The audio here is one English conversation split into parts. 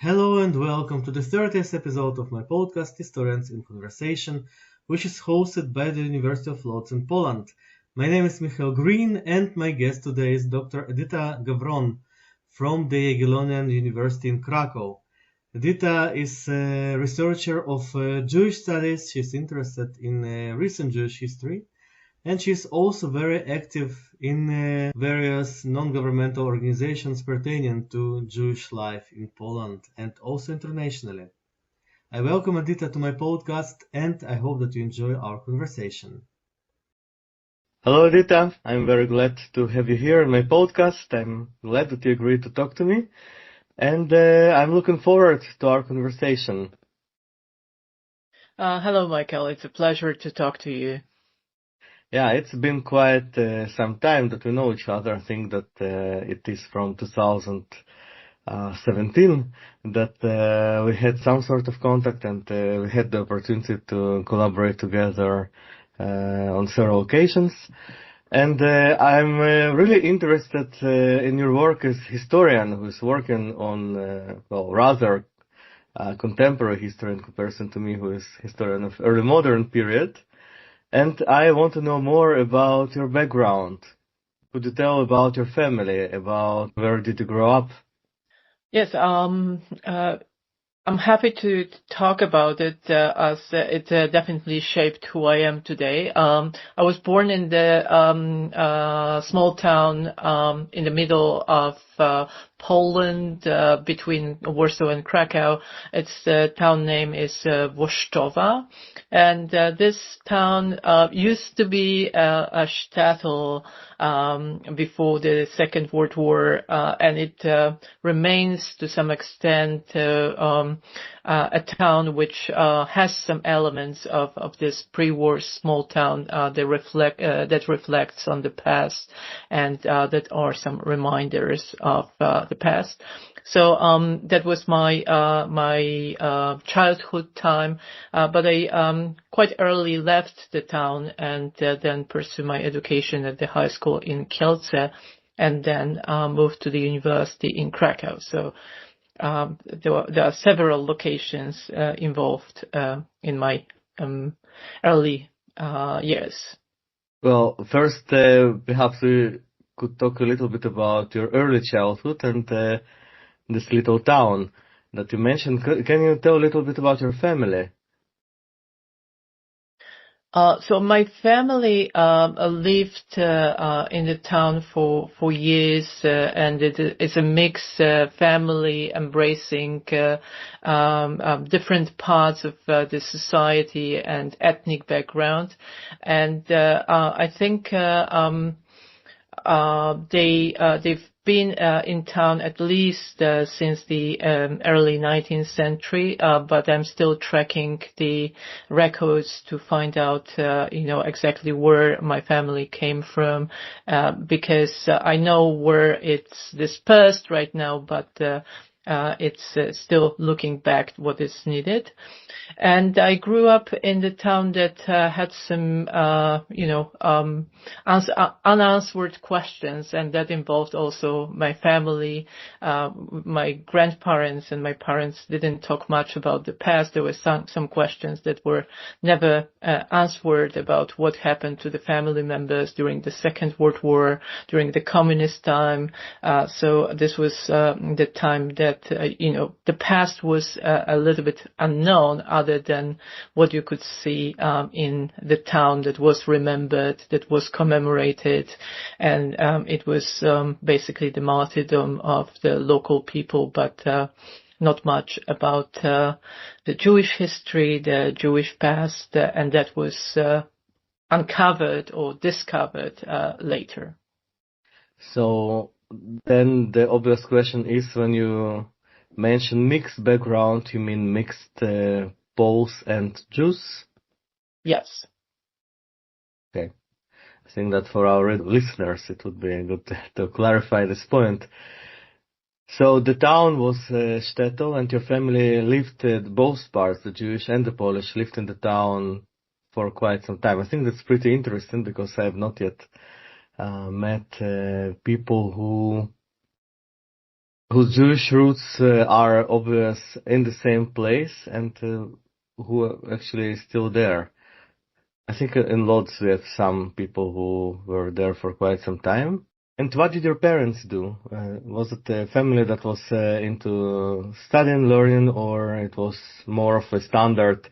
Hello and welcome to the 30th episode of my podcast Historians in Conversation, which is hosted by the University of Lodz in Poland. My name is Michael Green and my guest today is Dr. Edyta Gawron from the Jagiellonian University in Krakow. Edyta is a researcher of Jewish studies. She's interested in recent Jewish history, and she's also very active in various non-governmental organizations pertaining to Jewish life in Poland and also internationally. I welcome Edyta to my podcast and I hope that you enjoy our conversation. Hello, Edyta. I'm very glad to have you here in my podcast. I'm glad that you agreed to talk to me, and I'm looking forward to our conversation. Hello, Michael. It's a pleasure to talk to you. Yeah, it's been quite some time that we know each other. I think that it is from 2017 that we had some sort of contact and we had the opportunity to collaborate together on several occasions. And I'm really interested in your work as historian who's working on, rather contemporary history in comparison to me, who is historian of early modern period. And I want to know more about your background. Could you tell about your family, about where did you grow up? Yes, I'm happy to talk about it as it definitely shaped who I am today. I was born in the small town in the middle of Poland, between Warsaw and Krakow. Its town name is Włoszczowa, and this town used to be a shtetl before the Second World War, and it remains to some extent a town which has some elements of this pre-war small town that reflects on the past, and that are some reminders of the past. So that was my childhood time, but I quite early left the town and then pursued my education at the high school in Kielce, and then moved to the university in Krakow. So there are several locations involved in my early years. Well, first, perhaps we could talk a little bit about your early childhood and this little town that you mentioned. Can you tell a little bit about your family? So my family lived in the town for years, and it's a mixed family embracing different parts of the society and ethnic background. And I think they've been in town at least since the early 19th century, but I'm still tracking the records to find out, exactly where my family came from, because I know where it's dispersed right now, but it's still looking back what is needed. And I grew up in the town that had some, unanswered questions, and that involved also my family. My grandparents and my parents didn't talk much about the past. There were some questions that were never answered about what happened to the family members during the Second World War, during the communist time. So this was the time that, the past was a little bit unknown, other than what you could see in the town that was remembered, that was commemorated, and it was basically the martyrdom of the local people, but not much about the Jewish history, the Jewish past, and that was uncovered or discovered later. So then the obvious question is, when you mention mixed background, you mean mixed Poles and Jews? Yes. Okay. I think that for our listeners it would be good to clarify this point. So the town was shtetl, and your family lived, both parts, the Jewish and the Polish, lived in the town for quite some time. I think that's pretty interesting, because I have not yet met people who whose Jewish roots are obvious in the same place and who are actually still there. I think in Lodz we have some people who were there for quite some time. And what did your parents do? Was it a family that was into studying, learning, or it was more of a standard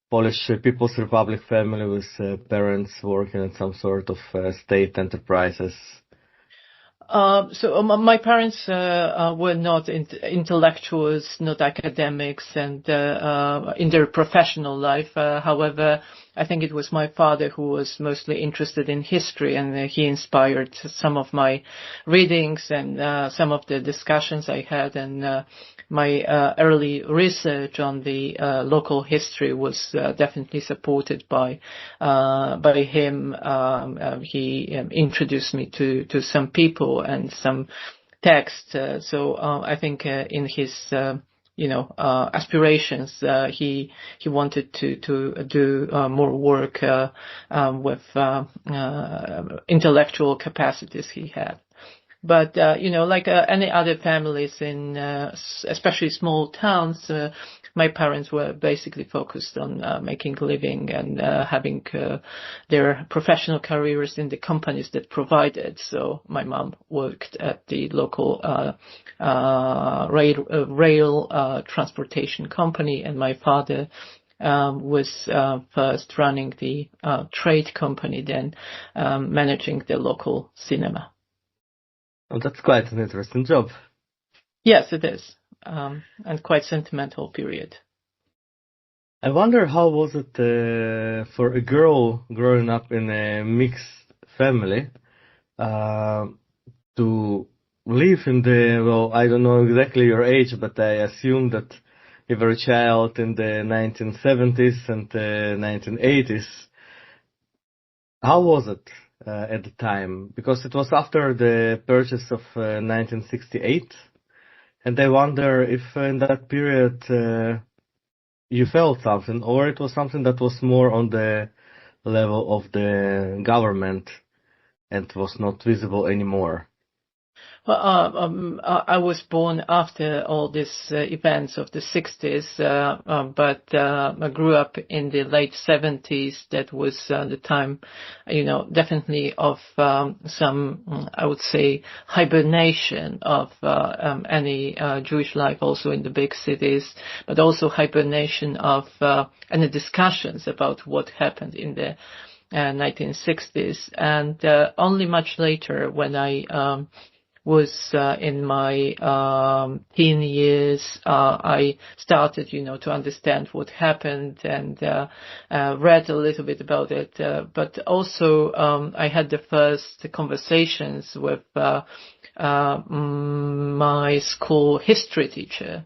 Polish People's Republic family with parents working in some sort of state enterprises? My parents were not intellectuals, not academics, and in their professional life. However, I think it was my father who was mostly interested in history, and he inspired some of my readings and some of the discussions I had, and my early research on the local history was definitely supported by him. He introduced me to some people and some texts. So I think in his aspirations, he wanted to do more work with intellectual capacities he had. But, like any other families in especially small towns, my parents were basically focused on making a living and having their professional careers in the companies that provided. So my mom worked at the local rail transportation company, and my father was first running the trade company, then managing the local cinema. Oh, that's quite an interesting job. Yes, it is, and quite sentimental period. I wonder how was it for a girl growing up in a mixed family to live in I don't know exactly your age, but I assume that you were a child in the 1970s and 1980s. How was it at the time? Because it was after the purchase of 1968, and I wonder if in that period you felt something, or it was something that was more on the level of the government and was not visible anymore. Well, I was born after all these events of the 60s, but I grew up in the late 70s. That was the time, definitely of some, I would say, hibernation of any Jewish life also in the big cities, but also hibernation of any discussions about what happened in the 1960s. And only much later, when I was in my teen years, I started, to understand what happened and read a little bit about it. But also, I had the first conversations with my school history teacher.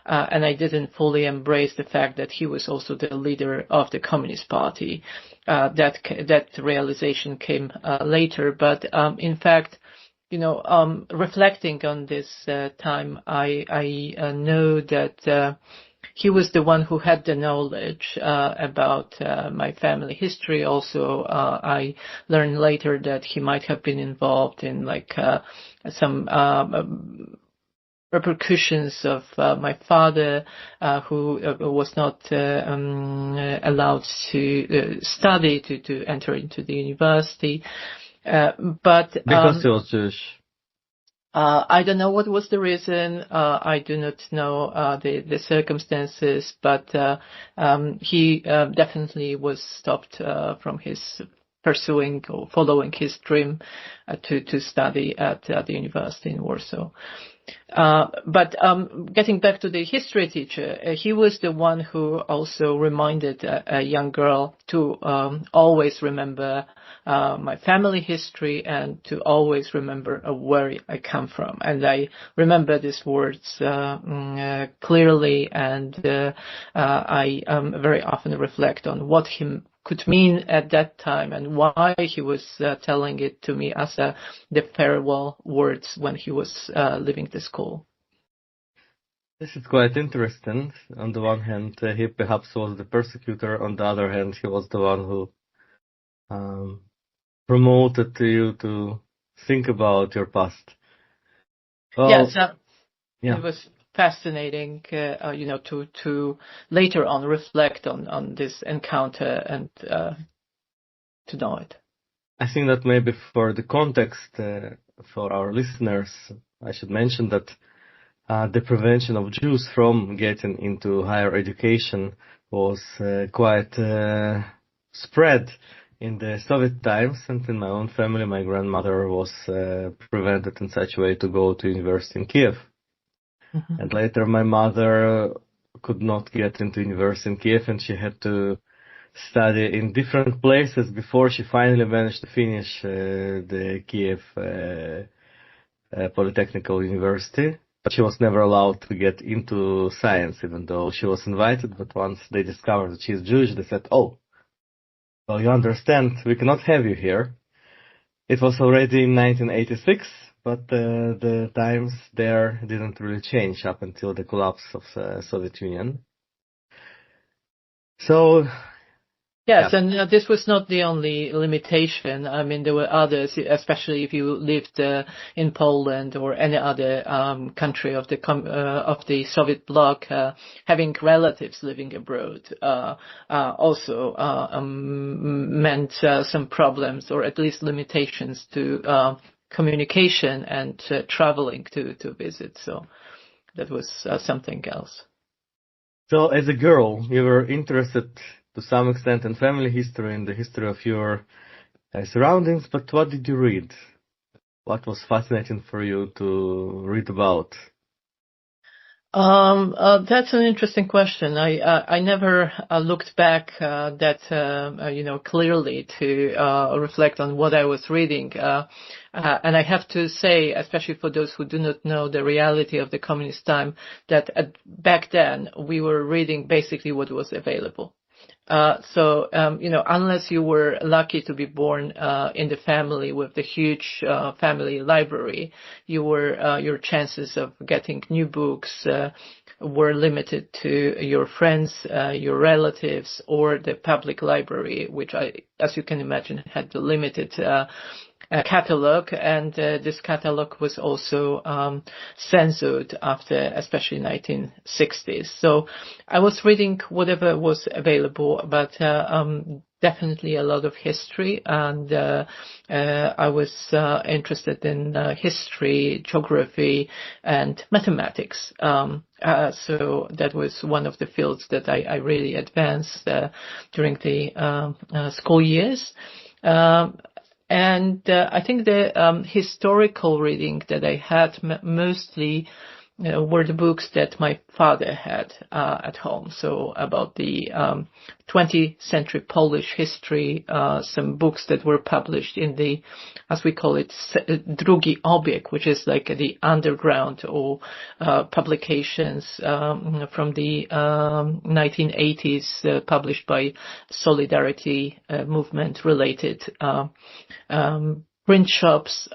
And I didn't fully embrace the fact that he was also the leader of the Communist Party. That realization came later. But in fact, reflecting on this time, I know that he was the one who had the knowledge about my family history. Also, I learned later that he might have been involved in some repercussions of my father, who was not allowed to study, to enter into the university. But because he was Jewish. I don't know what was the reason. I do not know the circumstances, but he definitely was stopped from his pursuing or following his dream to study at the university in Warsaw. But getting back to the history teacher, he was the one who also reminded a young girl to always remember my family history and to always remember where I come from. And I remember these words clearly, and I very often reflect on what he could mean at that time and why he was telling it to me as the farewell words when he was leaving the school. This is quite interesting. On the one hand, he perhaps was the persecutor. On the other hand, he was the one who promoted you to think about your past. Well, Yes. It was fascinating, to later on reflect on this encounter and to know it. I think that maybe for the context for our listeners, I should mention that the prevention of Jews from getting into higher education was quite spread in the Soviet times, and in my own family, my grandmother was prevented in such a way to go to university in Kiev. Mm-hmm. And later my mother could not get into university in Kiev, and she had to study in different places before she finally managed to finish the Kiev Polytechnical University. But she was never allowed to get into science, even though she was invited. But once they discovered that she's Jewish, they said, "Oh, well, you understand, we cannot have you here." It was already in 1986, but the times there didn't really change up until the collapse of the Soviet Union. So... Yes, yeah. And this was not the only limitation. I mean, there were others, especially if you lived in Poland or any other country of the Soviet bloc, having relatives living abroad also meant some problems, or at least limitations to communication and traveling to visit. So that was something else. So as a girl, you were interested to some extent in family history and the history of your surroundings, but what did you read? What was fascinating for you to read about? That's an interesting question. I never looked back that clearly to reflect on what I was reading. And I have to say, especially for those who do not know the reality of the communist time, that back then we were reading basically what was available. Unless you were lucky to be born in the family with the huge family library, your chances of getting new books were limited to your friends, your relatives, or the public library, which as you can imagine, had the limited catalog, and this catalog was also censored after especially 1960s. So I was reading whatever was available, but definitely a lot of history, and I was interested in history, geography, and mathematics. So that was one of the fields that I really advanced during the school years. And I think the historical reading that I had mostly were the books that my father had at home. So about the 20th century Polish history, some books that were published in the, as we call it, drugi obieg, which is like the underground or publications from the 1980s, published by Solidarity movement related print shops,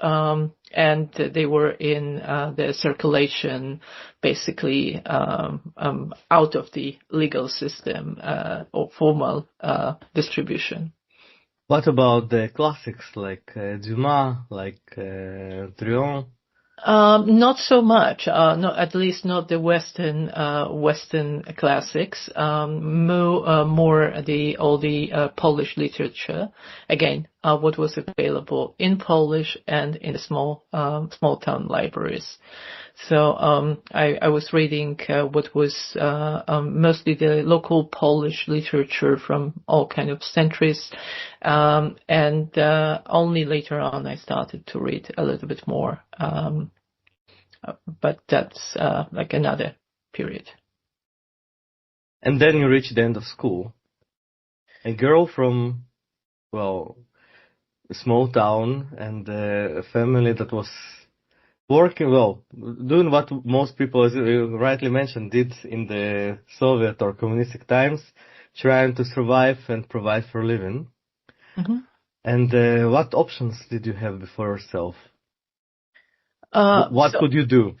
and they were in the circulation, basically out of the legal system or formal distribution. What about the classics like Dumas, like Drion? Not so much. No, at least not the Western classics. More all the Polish literature. Again, what was available in Polish and in the small town libraries. So I was reading what was mostly the local Polish literature from all kind of centuries, and only later on I started to read a little bit more. But that's like another period. And then you reach the end of school. A girl from, well, a small town and a family that was working, well, doing what most people, as you rightly mentioned, did in the Soviet or communistic times, trying to survive and provide for a living. Mm-hmm. And what options did you have before yourself? What could you do?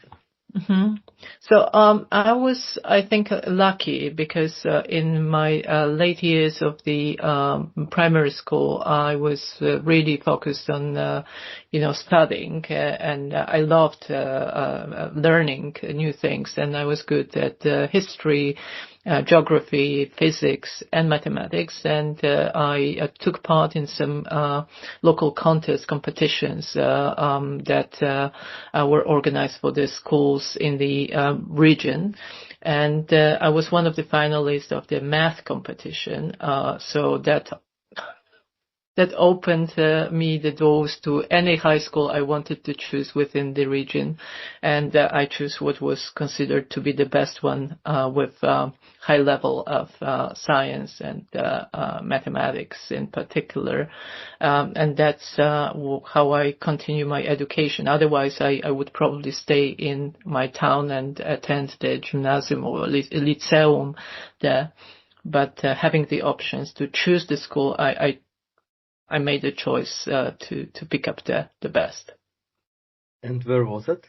Mm-hmm. So I was, I think, lucky because in my late years of the primary school, I was really focused on, studying, and I loved learning new things, and I was good at history, geography, physics, and mathematics, and I took part in some local contest competitions that were organized for the schools in the region. And I was one of the finalists of the math competition, so that opened me the doors to any high school I wanted to choose within the region, and I chose what was considered to be the best one with high level of science and mathematics in particular, and that's how I continue my education. Otherwise, I would probably stay in my town and attend the gymnasium or lyceum there. But having the options to choose the school, I made a choice to pick up the best. And where was it?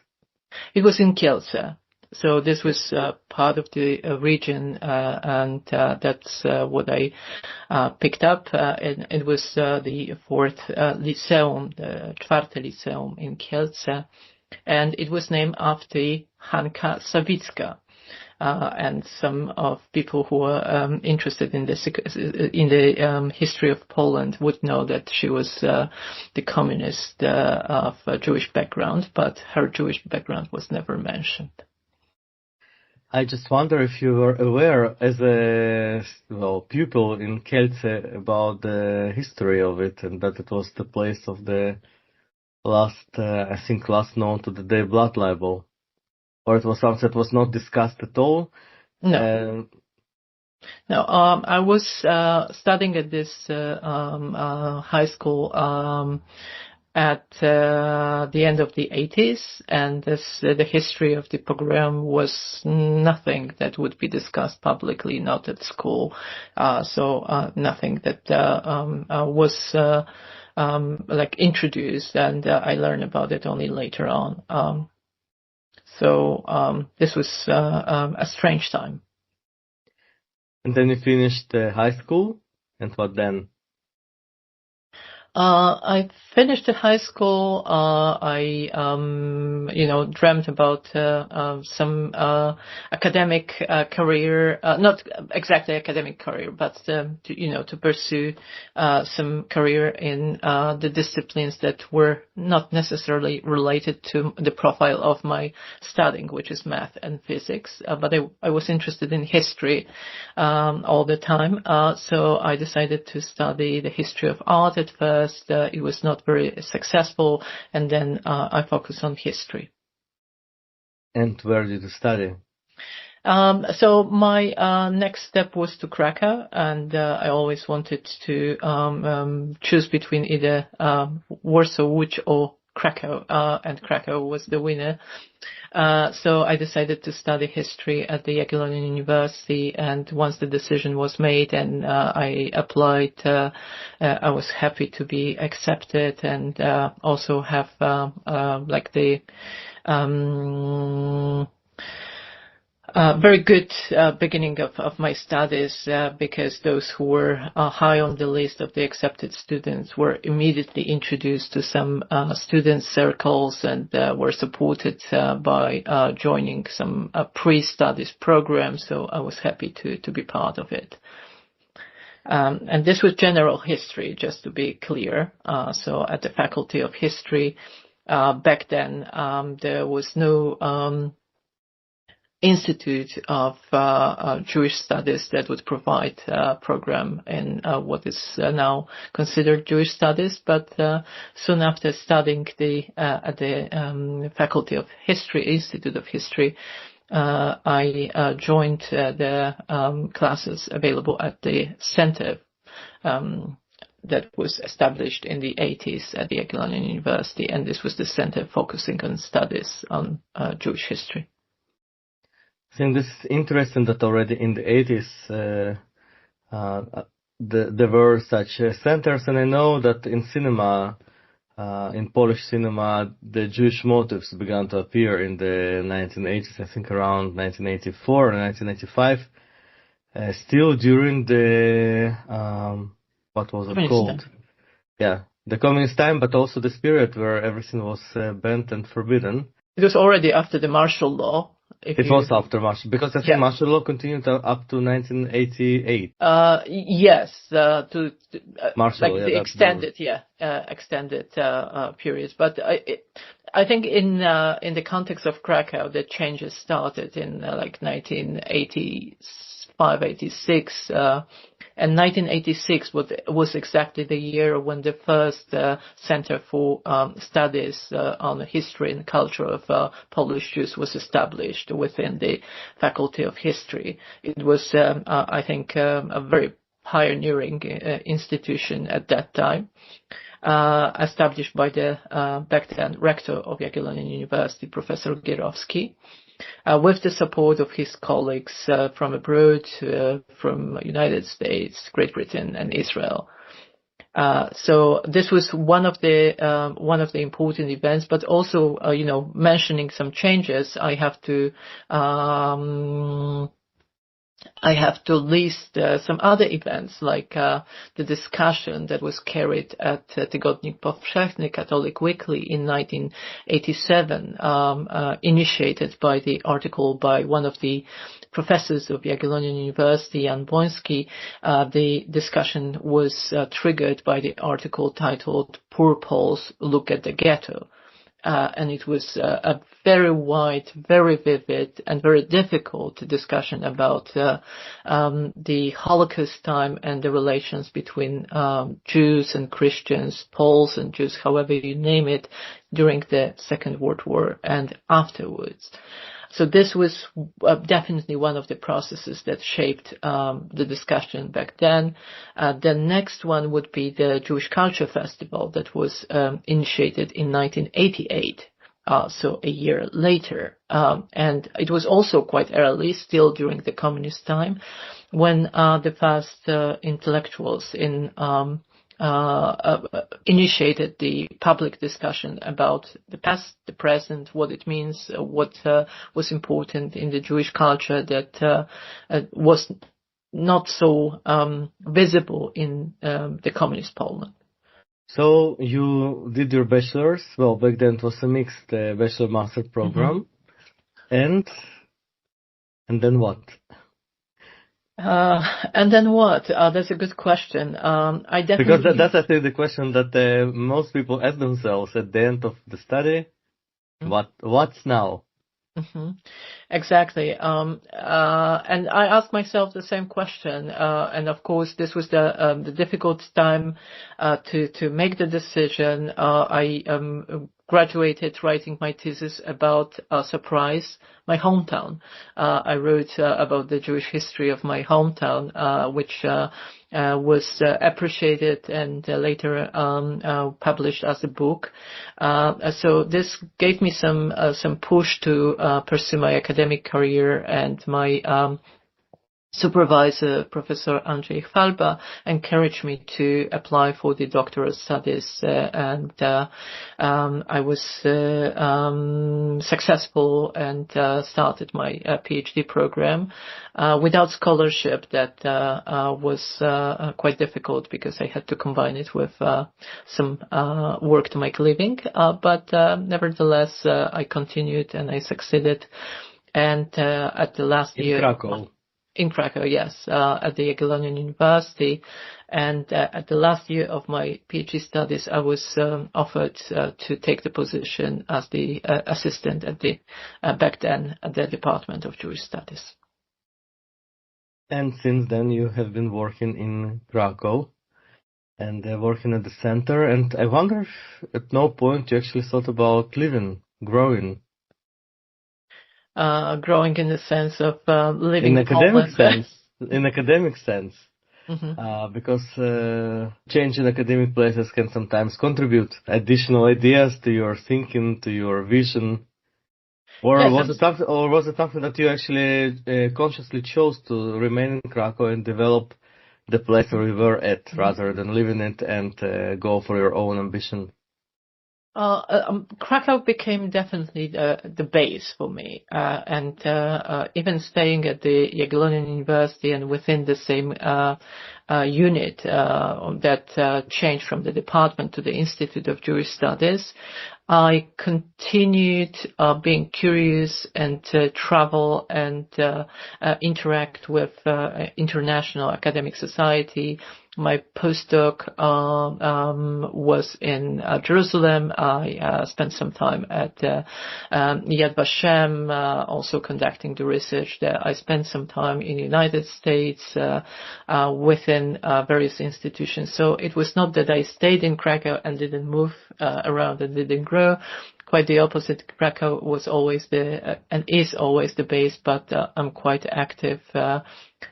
It was in Kielce. So this was part of the region, and that's what I picked up. And it was the fourth lyceum, the czwarte lyceum in Kielce, and it was named after Hanka Sawicka. And some of people who are interested in the history of Poland would know that she was the communist of Jewish background, but her Jewish background was never mentioned. I just wonder if you were aware as a pupil in Kielce about the history of it, and that it was the place of the last known to the day blood libel. Or it was something that was not discussed at all? No. No, I was studying at this high school at the end of the 80s, and the history of the pogrom was nothing that would be discussed publicly, not at school. So nothing that was introduced, and I learned about it only later on. So this was a strange time. And then you finished high school, and what then? I finished the high school. I dreamt about some academic career, not exactly academic career, but to pursue some career in the disciplines that were not necessarily related to the profile of my studying, which is math and physics. But I was interested in history all the time, so I decided to study the history of art at first. It was not very successful, and then I focused on history. And where did you study? So my next step was to Krakow, and I always wanted to choose between either Warsaw, Łódź, or Krakow, and Krakow was the winner. So I decided to study history at the Jagiellonian University, and once the decision was made and I applied, I was happy to be accepted, and also have very good beginning of my studies, because those who were high on the list of the accepted students were immediately introduced to some student circles, and were supported by joining some pre-studies programs. So I was happy to be part of it. And this was general history, just to be clear. So at the Faculty of History, back then, there was no Institute of Jewish Studies that would provide a program in what is now considered Jewish Studies. But soon after studying at the Faculty of History, Institute of History, I joined the classes available at the center that was established in the 80s at the Jagiellonian University, and this was the center focusing on studies on Jewish history. I think this is interesting that already in the 80s there were such centers, and I know that in cinema in Polish cinema, the Jewish motives began to appear in the 1980s, I think around 1984 and 1985. Still during the, what was it Communist called? time. Yeah, the communist time, but also this period where everything was banned and forbidden. It was already after the martial law. It was after martial, because I think Yeah. martial law continued up to 1988. Yes, Martial, like yeah, the that's extended periods. But I think in the context of Krakow, the changes started in like 1985, 86, and 1986 was exactly the year when the first Center for Studies on the History and Culture of Polish Jews was established within the Faculty of History. It was, I think, a very pioneering institution at that time, established by the back then rector of Jagiellonian University, Professor Gierowski, with the support of his colleagues from abroad, from United States, Great Britain, and Israel. So this was one of the important events, but also, mentioning some changes, I have to list some other events, like the discussion that was carried at Tygodnik Powszechny Catholic Weekly in 1987, initiated by the article by one of the professors of Jagiellonian University, Jan Błoński. The discussion was triggered by the article titled "Poor Poles Look at the Ghetto." And it was a very wide, very vivid, and very difficult discussion about the Holocaust time and the relations between Jews and Christians, Poles and Jews, however you name it, during the Second World War and afterwards. So this was definitely one of the processes that shaped the discussion back then. The next one would be the Jewish Culture Festival that was initiated in 1988, so a year later. And it was also quite early, still during the communist time, when the first intellectuals initiated the public discussion about the past, the present, what it means, what was important in the Jewish culture that was not so visible in the communist Poland. So you did your bachelor's. Well, back then it was a mixed bachelor-master program. Mm-hmm. And then what? And then what? That's a good question. I definitely because that's I think the question that most people ask themselves at the end of the study. Mm-hmm. What's now? Mm-hmm. Exactly. And I asked myself the same question. And of course, this was the difficult time to make the decision. I graduated writing my thesis about Surprise, my hometown. I wrote about the Jewish history of my hometown, which was appreciated and later published as a book. So this gave me some push to pursue my academic career, and my supervisor, Professor Andrzej Chwalba, encouraged me to apply for the doctoral studies, and I was successful and started my PhD program. Without scholarship, that was quite difficult because I had to combine it with some work to make a living. But nevertheless, I continued and I succeeded. And at the last year... Krakow. In Krakow, yes, at the Jagiellonian University. And at the last year of my PhD studies, I was offered to take the position as the assistant at the back then at the Department of Jewish Studies. And since then, you have been working in Krakow and working at the center. And I wonder if at no point you actually thought about living, growing. Growing in the sense of living in academic sense. In academic sense, mm-hmm. Because change in academic places can sometimes contribute additional ideas to your thinking, to your vision. Or yes, was it something that you actually consciously chose to remain in Krakow and develop the place where you were at, rather than live in it and go for your own ambition? Krakow became definitely the base for me, and even staying at the Jagiellonian University and within the same unit that changed from the department to the Institute of Jewish Studies, I continued being curious and travel and interact with international academic society. My postdoc was in Jerusalem. I spent some time at Yad Vashem, also conducting the research there. I spent some time in the United States within various institutions. So it was not that I stayed in Krakow and didn't move around and didn't grow. Quite the opposite. Krakow was always and is always the base, but I'm quite active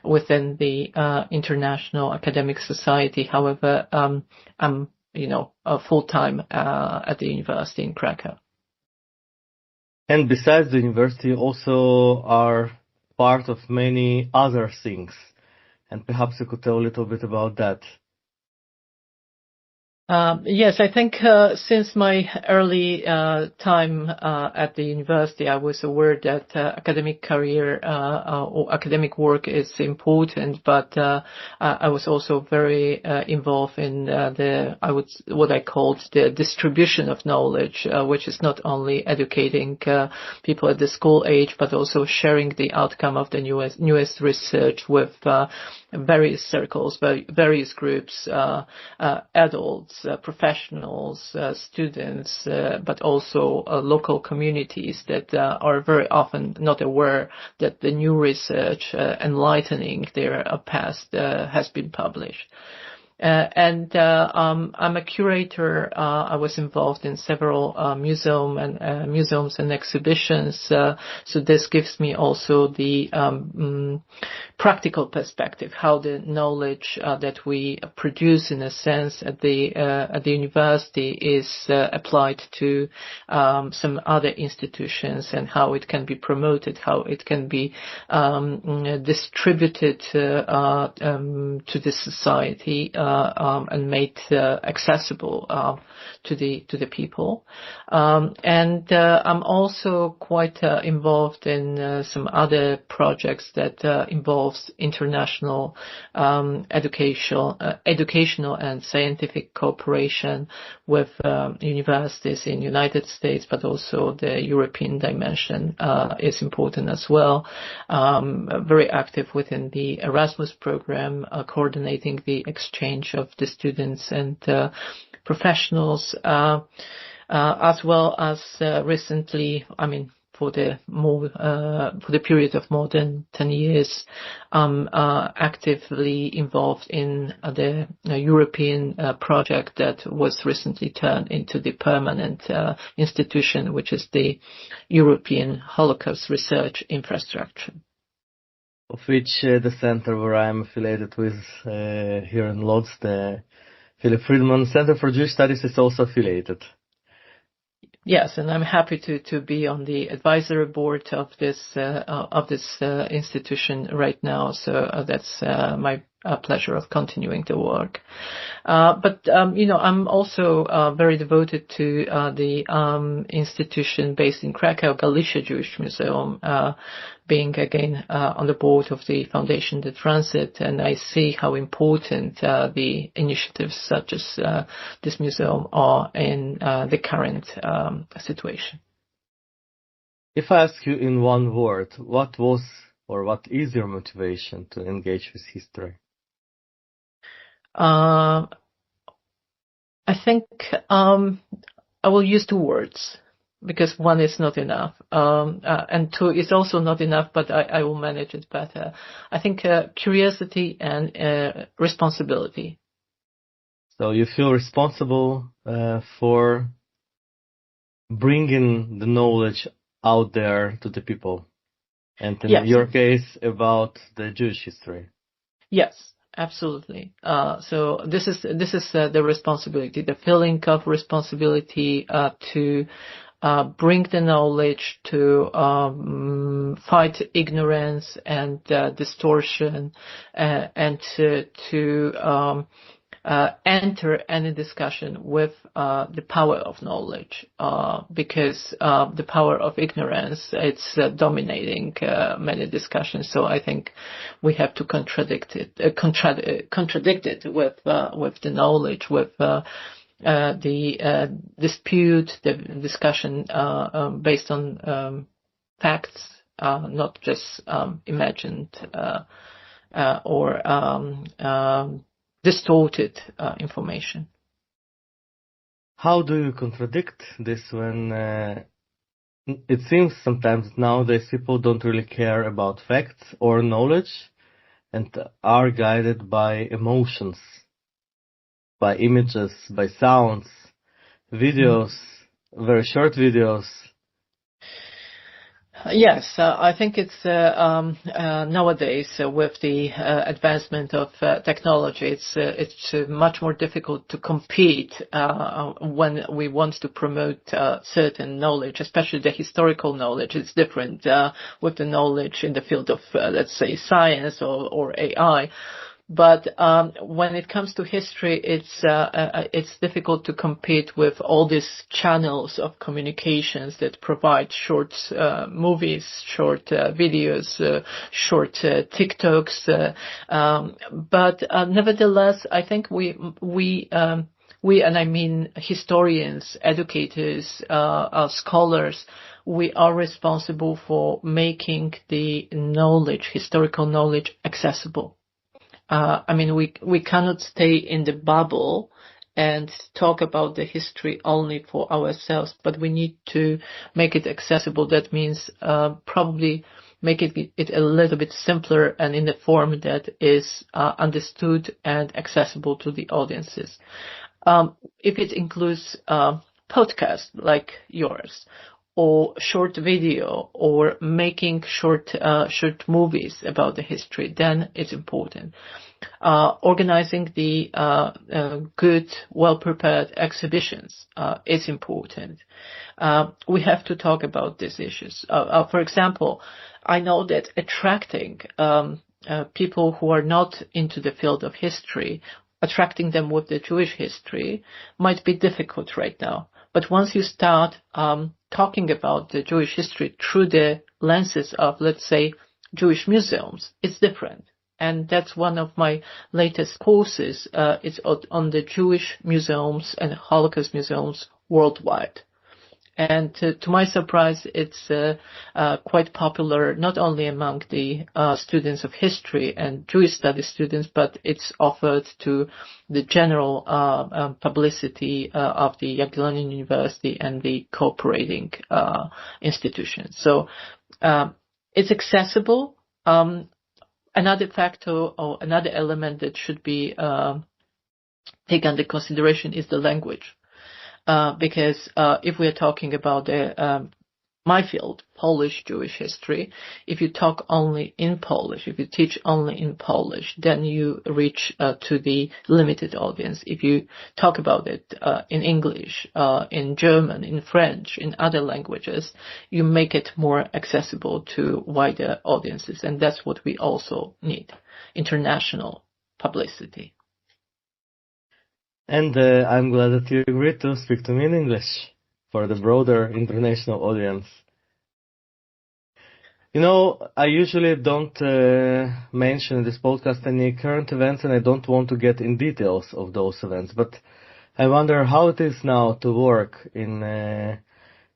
within the international academic society. However, I'm full-time at the university in Krakow. And besides the university, you also are part of many other things. And perhaps you could tell a little bit about that. Yes, I think since my early time at the university, I was aware that academic career or academic work is important, but I was also very involved in what I called the distribution of knowledge, which is not only educating people at the school age, but also sharing the outcome of the newest research with various circles, various groups, adults, professionals, students, but also local communities that are very often not aware that the new research enlightening their past has been published. And I'm a curator. I was involved in several museums and exhibitions. So this gives me also the practical perspective, how the knowledge that we produce, in a sense, at the university is applied to some other institutions, and how it can be promoted, how it can be distributed to the society. And made accessible to the people. And I'm also quite involved in some other projects that involves international educational and scientific cooperation with universities in the United States, but also the European dimension is important as well. Very active within the Erasmus program, coordinating the exchange of the students and professionals, as well as recently, for the period of more than 10 years, actively involved in the European project that was recently turned into the permanent institution, which is the European Holocaust Research Infrastructure. Of which the center where I'm affiliated with here in Lodz, the Philip Friedman Center for Jewish Studies, is also affiliated. Yes, and I'm happy to be on the advisory board of this institution right now. So that's my pleasure of continuing the work. But I'm also very devoted to the institution based in Krakow, Galicia Jewish Museum, being again on the board of the foundation that runs it, and I see how important the initiatives such as this museum are in the current situation. If I ask you in one word, what was or what is your motivation to engage with history? I think I will use two words, because one is not enough, and two is also not enough, but I will manage it better. I think curiosity and responsibility. So you feel responsible for bringing the knowledge out there to the people, and in your case, about the Jewish history. Yes. Absolutely. So this is the responsibility, the feeling of responsibility to bring the knowledge, to fight ignorance and distortion, and to enter any discussion with the power of knowledge, because the power of ignorance, it's dominating many discussions. So I think we have to contradict it with the knowledge, with the dispute, the discussion based on facts, not just imagined or distorted information. How do you contradict this when it seems sometimes nowadays people don't really care about facts or knowledge and are guided by emotions, by images, by sounds, videos, very short videos? Yes, I think it's nowadays with the advancement of technology, it's much more difficult to compete when we want to promote certain knowledge, especially the historical knowledge. It's different with the knowledge in the field of, let's say, science or AI. But when it comes to history, it's difficult to compete with all these channels of communications that provide short movies, short videos, short TikToks. But nevertheless, I think we and I mean historians, educators, scholars, we are responsible for making the knowledge, historical knowledge, accessible. I mean, we cannot stay in the bubble and talk about the history only for ourselves, but we need to make it accessible. That means probably make it a little bit simpler and in the form that is understood and accessible to the audiences. If it includes podcasts like yours, or short video, or making short movies about the history, then it's important. Organizing the good, well-prepared exhibitions is important. We have to talk about these issues. For example, I know that attracting people who are not into the field of history, attracting them with the Jewish history might be difficult right now. But once you start talking about the Jewish history through the lenses of, let's say, Jewish museums, it's different. And that's one of my latest courses. It's on the Jewish museums and Holocaust museums worldwide. And to my surprise, it's quite popular, not only among the students of history and Jewish studies students, but it's offered to the general publicity of the Jagiellonian University and the cooperating institutions. So it's accessible. Another factor or another element that should be taken into consideration is the language. Because if we are talking about my field, Polish Jewish history, if you talk only in Polish, if you teach only in Polish, then you reach to the limited audience. If you talk about it in English, in German, in French, in other languages, you make it more accessible to wider audiences. And that's what we also need, international publicity. And I'm glad that you agreed to speak to me in English for the broader international audience. You know, I usually don't mention in this podcast any current events, and I don't want to get in details of those events, but I wonder how it is now to work in a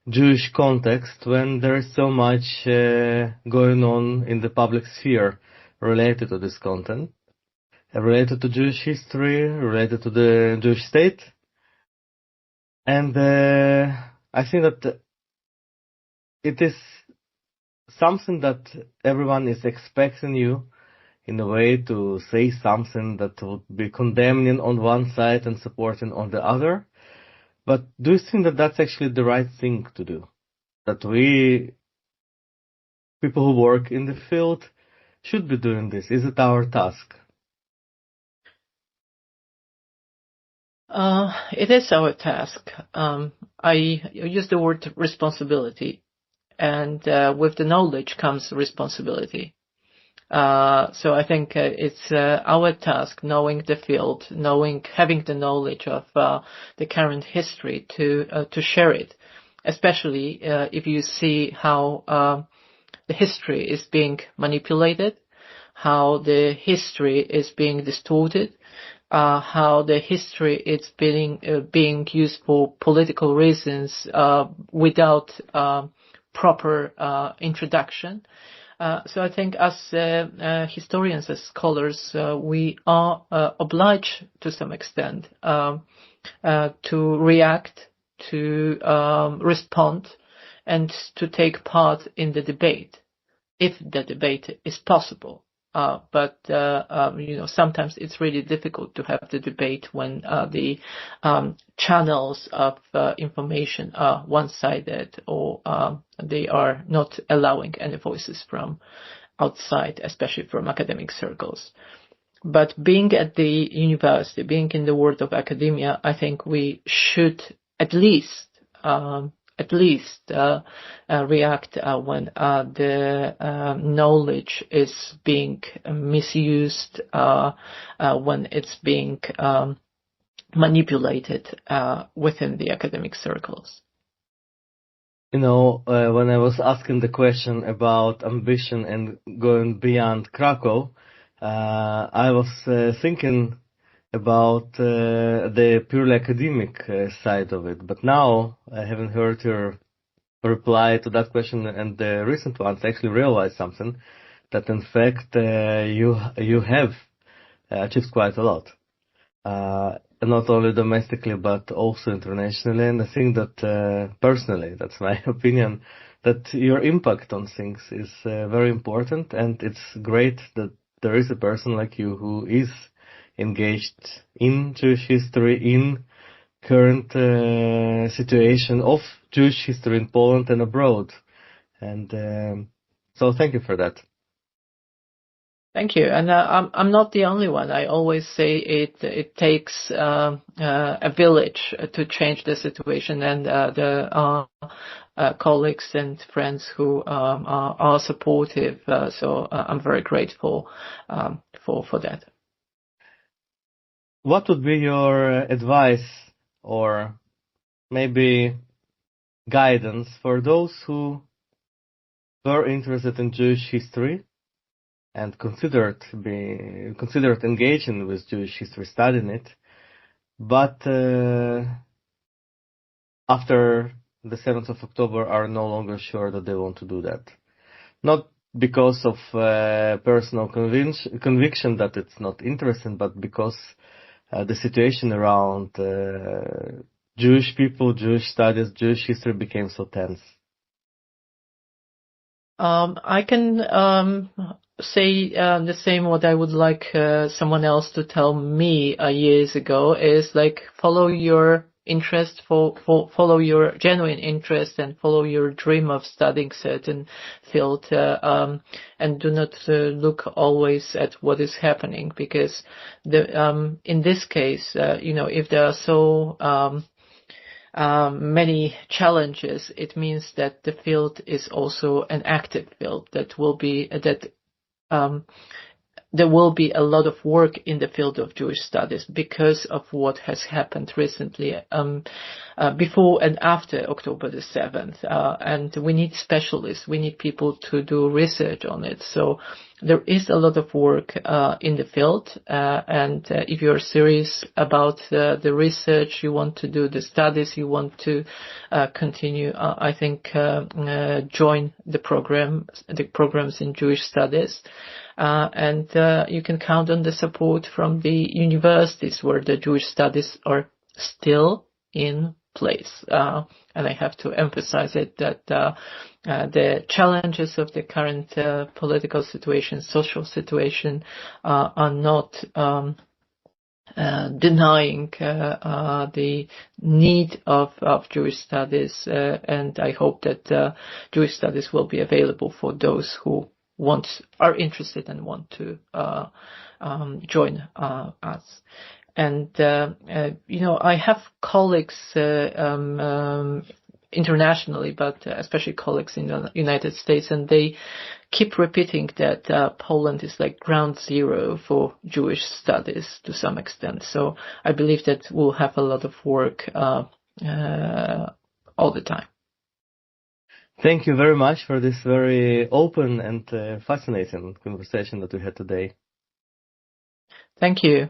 Jewish context when there is so much going on in the public sphere related to this content. Related to Jewish history, related to the Jewish state. And I think that it is something that everyone is expecting you in a way to say something that would be condemning on one side and supporting on the other. But do you think that that's actually the right thing to do? That we, people who work in the field, should be doing this? Is it our task? It is our task. I use the word responsibility, and with the knowledge comes responsibility. So I think it's our task, knowing the field, having the knowledge of the current history to share it, especially if you see how the history is being manipulated, how the history is being distorted, how the history is being used for political reasons without proper introduction. So I think as historians, as scholars, we are obliged to some extent to react, to respond, and to take part in the debate, if the debate is possible. But sometimes it's really difficult to have the debate when the channels of information are one-sided, or they are not allowing any voices from outside, especially from academic circles. But being at the university, being in the world of academia, I think we should at least react when the knowledge is being misused, when it's being manipulated within the academic circles. When I was asking the question about ambition and going beyond Krakow, I was thinking about the purely academic side of it. But now, having heard your reply to that question and the recent ones, I actually realized something, that in fact you have achieved quite a lot. Not only domestically, but also internationally. And I think that personally, that's my opinion, that your impact on things is very important. And it's great that there is a person like you who is engaged in Jewish history, in current situation of Jewish history in Poland and abroad. And so thank you for that. Thank you. And I'm not the only one. I always say it takes a village to change the situation, and the colleagues and friends who are supportive. So I'm very grateful for that. What would be your advice or maybe guidance for those who were interested in Jewish history and considered engaging with Jewish history, studying it, but after the 7th of October are no longer sure that they want to do that? Not because of personal conviction that it's not interesting, but because the situation around Jewish people, Jewish studies, Jewish history became so tense. I can say the same. What I would like someone else to tell me years ago is like, follow your interest, follow your genuine interest, and follow your dream of studying certain field, and do not look always at what is happening, because in this case, if there are so many challenges, it means that the field is also an active field there will be a lot of work in the field of Jewish studies because of what has happened recently, before and after October the 7th. And we need specialists. We need people to do research on it. So there is a lot of work in the field. And if you're serious about the research you want to do, the studies you want to continue, I think join the programs in Jewish studies. And you can count on the support from the universities where the Jewish studies are still in place. And I have to emphasize it that the challenges of the current political situation, social situation, are not denying the need of Jewish studies. And I hope that Jewish studies will be available for those who are interested and want to join us. And I have colleagues in internationally, but especially colleagues in the United States, and they keep repeating that Poland is like ground zero for Jewish studies to some extent. So I believe that we'll have a lot of work all the time. Thank you very much for this very open and fascinating conversation that we had today. Thank you.